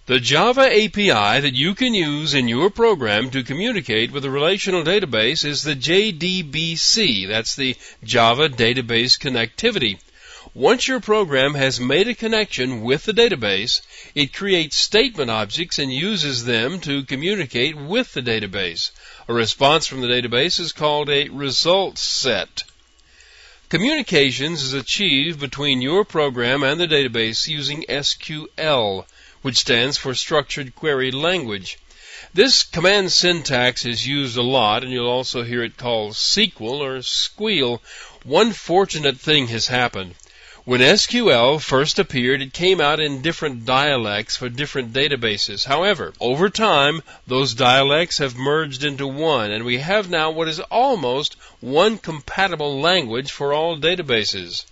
The Java API that you can use in your program to communicate with a relational database is the JDBC. That's the Java Database Connectivity. Once your program has made a connection with the database, it creates statement objects and uses them to communicate with the database. A response from the database is called a result set. Communications is achieved between your program and the database using SQL, which stands for Structured Query Language. This command syntax is used a lot, and you'll also hear it called SQL or squeal. One fortunate thing has happened. When SQL first appeared, it came out in different dialects for different databases. However, over time, those dialects have merged into one, and we have now what is almost one compatible language for all databases.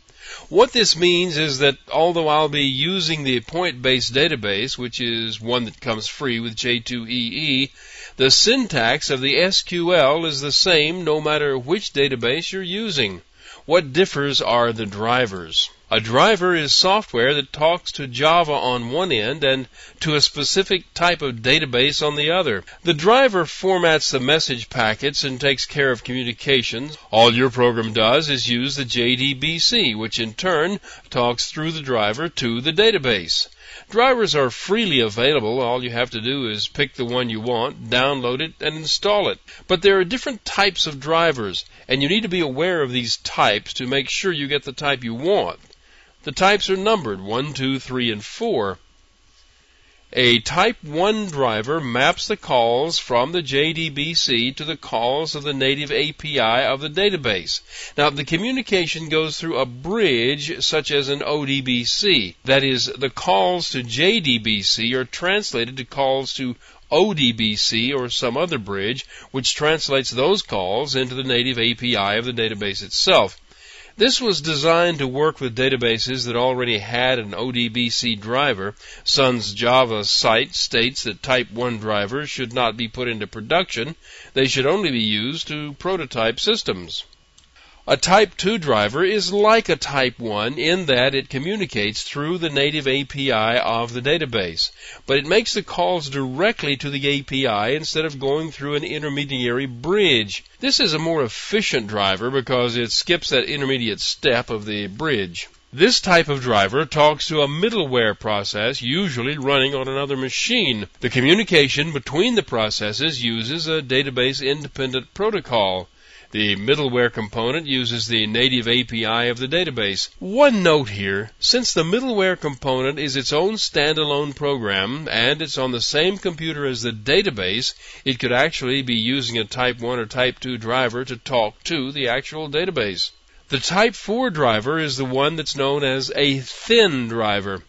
What this means is that although I'll be using the point-based database, which is one that comes free with J2EE, the syntax of the SQL is the same no matter which database you're using. What differs are the drivers. A driver is software that talks to Java on one end and to a specific type of database on the other. The driver formats the message packets and takes care of communications. All your program does is use the JDBC, which in turn talks through the driver to the database. Drivers are freely available. All you have to do is pick the one you want, download it, and install it. But there are different types of drivers, and you need to be aware of these types to make sure you get the type you want. The types are numbered 1, 2, 3, and 4. A Type 1 driver maps the calls from the JDBC to the calls of the native API of the database. Now, the communication goes through a bridge such as an ODBC. That is, the calls to JDBC are translated to calls to ODBC or some other bridge, which translates those calls into the native API of the database itself. This was designed to work with databases that already had an ODBC driver. Sun's Java site states that Type 1 drivers should not be put into production. They should only be used to prototype systems. A Type 2 driver is like a Type 1 in that it communicates through the native API of the database, but it makes the calls directly to the API instead of going through an intermediary bridge. This is a more efficient driver because it skips that intermediate step of the bridge. This type of driver talks to a middleware process, usually running on another machine. The communication between the processes uses a database-independent protocol. The middleware component uses the native API of the database. One note here, since the middleware component is its own standalone program and it's on the same computer as the database, it could actually be using a Type 1 or Type 2 driver to talk to the actual database. The Type 4 driver is the one that's known as a thin driver.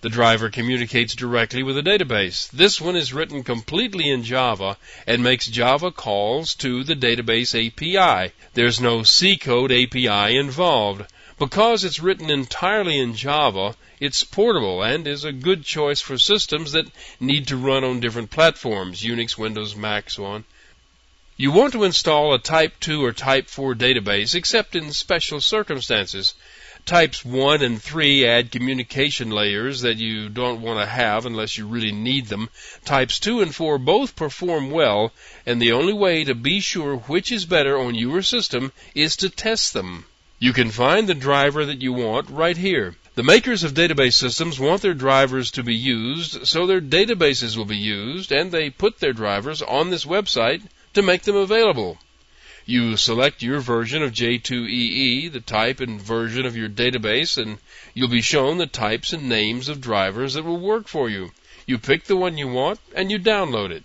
The driver communicates directly with the database. This one is written completely in Java and makes Java calls to the database API. There's no C code API involved. Because it's written entirely in Java, it's portable and is a good choice for systems that need to run on different platforms, Unix, Windows, Mac, so on. You want to install a Type 2 or Type 4 database except in special circumstances. Types 1 and 3 add communication layers that you don't want to have unless you really need them. Types 2 and 4 both perform well, and the only way to be sure which is better on your system is to test them. You can find the driver that you want right here. The makers of database systems want their drivers to be used, so their databases will be used, and they put their drivers on this website to make them available. You select your version of J2EE, the type and version of your database, and you'll be shown the types and names of drivers that will work for you. You pick the one you want, and you download it.